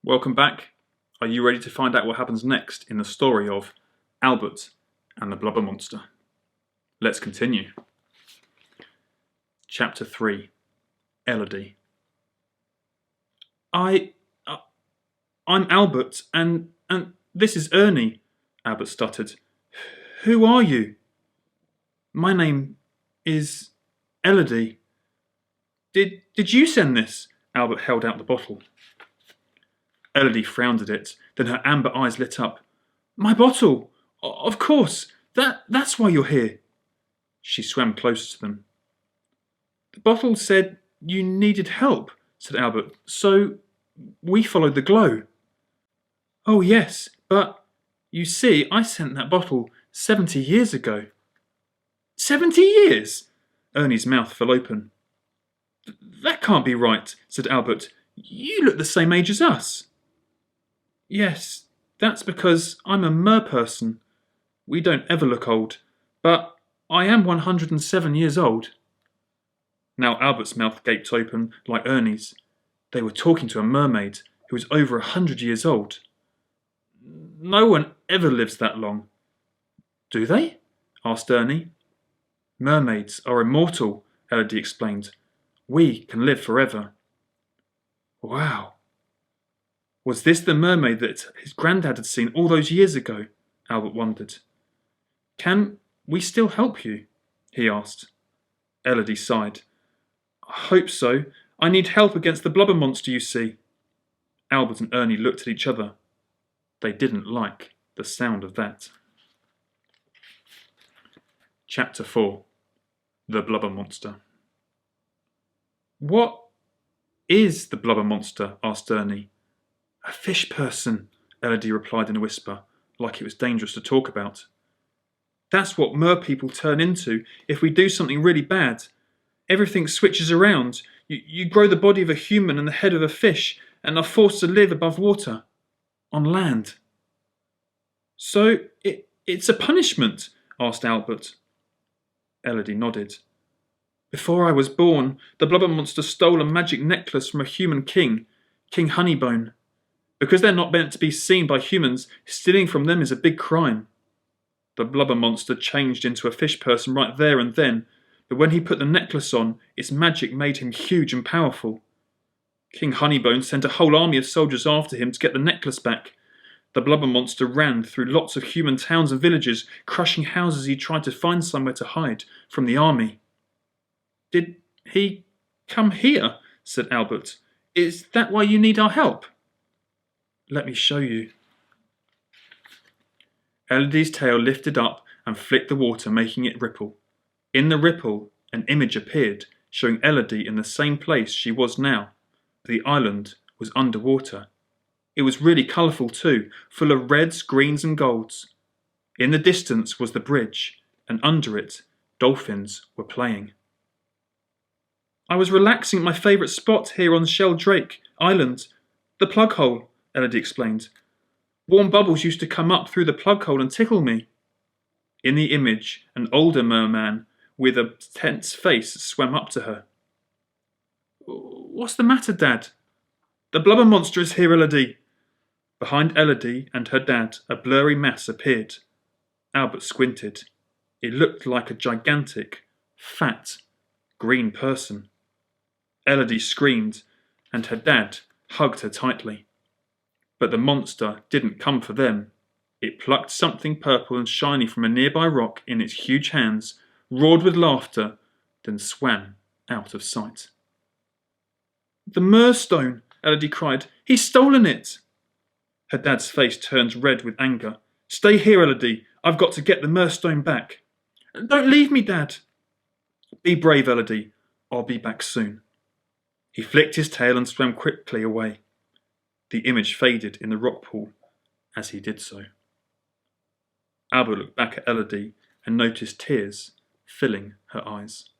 Welcome back. Are you ready to find out what happens next in the story of Albert and the Blubber Monster? Let's continue. Chapter 3. Elodie. I'm Albert, and this is Ernie, Albert stuttered. Who are you? My name is Elodie. Did you send this? Albert held out the bottle. Elodie frowned at it, then her amber eyes lit up. My bottle! Of course! That's why you're here. She swam closer to them. The bottle said you needed help, said Albert, so we followed the glow. Oh yes, but you see, I sent that bottle 70 years ago. 70 years? Ernie's mouth fell open. That can't be right, said Albert. You look the same age as us. Yes, that's because I'm a merperson. We don't ever look old, but I am 107 years old. Now Albert's mouth gaped open like Ernie's. They were talking to a mermaid who was over 100 years old. No one ever lives that long. Do they? Asked Ernie. Mermaids are immortal, Elodie explained. We can live forever. Wow. Was this the mermaid that his granddad had seen all those years ago? Albert wondered. Can we still help you? He asked. Elodie sighed. I hope so. I need help against the blubber monster, you see. Albert and Ernie looked at each other. They didn't like the sound of that. Chapter 4. The Blubber Monster. What is the blubber monster? Asked Ernie. A fish person, Elodie replied in a whisper, like it was dangerous to talk about. That's what merpeople turn into if we do something really bad. Everything switches around. You grow the body of a human and the head of a fish and are forced to live above water, on land. So it's a punishment? Asked Albert. Elodie nodded. Before I was born, the blubber monster stole a magic necklace from a human king, King Honeybone. Because they're not meant to be seen by humans, stealing from them is a big crime. The blubber monster changed into a fish person right there and then, but when he put the necklace on, its magic made him huge and powerful. King Honeybone sent a whole army of soldiers after him to get the necklace back. The blubber monster ran through lots of human towns and villages, crushing houses he tried to find somewhere to hide from the army. Did he come here? Said Albert. Is that why you need our help? Let me show you. Elodie's tail lifted up and flicked the water, making it ripple. In the ripple, an image appeared, showing Elodie in the same place she was now. The island was underwater. It was really colourful too, full of reds, greens and golds. In the distance was the bridge, and under it, dolphins were playing. I was relaxing at my favourite spot here on Sheldrake Island, the plug hole, Elodie explained. Warm bubbles used to come up through the plug hole and tickle me. In the image, an older merman with a tense face swam up to her. What's the matter, Dad? The blubber monster is here, Elodie. Behind Elodie and her dad, a blurry mass appeared. Albert squinted. It looked like a gigantic, fat, green person. Elodie screamed, and her dad hugged her tightly. But the monster didn't come for them. It plucked something purple and shiny from a nearby rock in its huge hands, roared with laughter, then swam out of sight. The Merstone, Elodie cried. He's stolen it. Her dad's face turned red with anger. Stay here, Elodie. I've got to get the Merstone back. Don't leave me, Dad. Be brave, Elodie. I'll be back soon. He flicked his tail and swam quickly away. The image faded in the rock pool as he did so. Albert looked back at Elodie and noticed tears filling her eyes.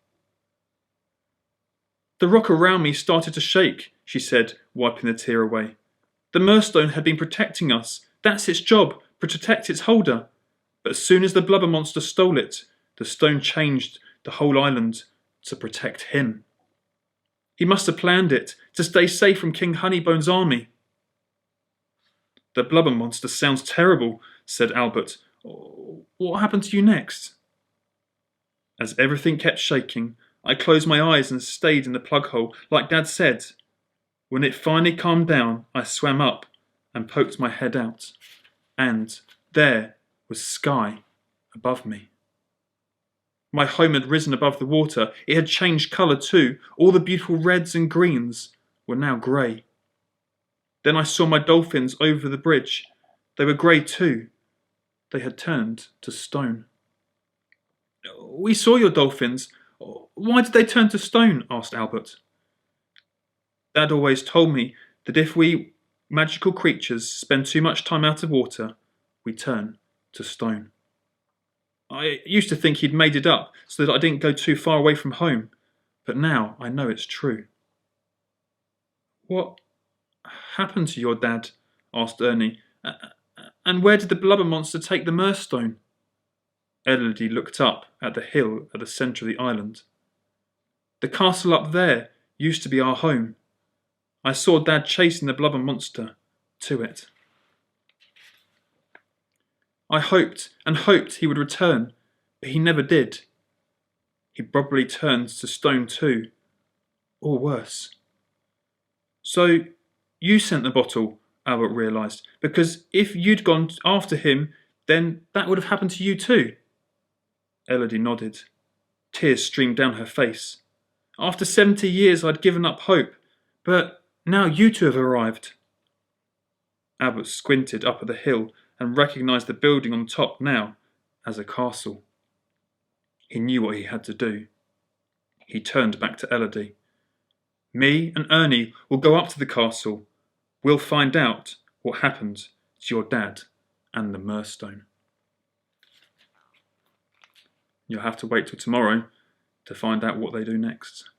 The rock around me started to shake, she said, wiping the tear away. The Merstone had been protecting us. That's its job, to protect its holder. But as soon as the blubber monster stole it, the stone changed the whole island to protect him. He must have planned it to stay safe from King Honeybone's army. The blubber monster sounds terrible, said Albert. What happened to you next? As everything kept shaking, I closed my eyes and stayed in the plug hole, like Dad said. When it finally calmed down, I swam up and poked my head out. And there was sky above me. My home had risen above the water. It had changed colour too. All the beautiful reds and greens were now grey. Then I saw my dolphins over the bridge. They were grey too. They had turned to stone. We saw your dolphins. Why did they turn to stone? Asked Albert. Dad always told me that if we magical creatures spend too much time out of water, we turn to stone. I used to think he'd made it up so that I didn't go too far away from home, but now I know it's true. What happened to your dad? Asked Ernie. And where did the blubber monster take the Murstone? Elodie looked up at the hill at the centre of the island. The castle up there used to be our home. I saw Dad chasing the blubber monster to it. I hoped and hoped he would return, but he never did. He probably turned to stone too, or worse. So you sent the bottle, Albert realised, because if you'd gone after him, then that would have happened to you too. Elodie nodded. Tears streamed down her face. After 70 years I'd given up hope, but now you two have arrived. Albert squinted up at the hill and recognised the building on top now as a castle. He knew what he had to do. He turned back to Elodie. Me and Ernie will go up to the castle. We'll find out what happened to your dad and the Murstone. You'll have to wait till tomorrow to find out what they do next.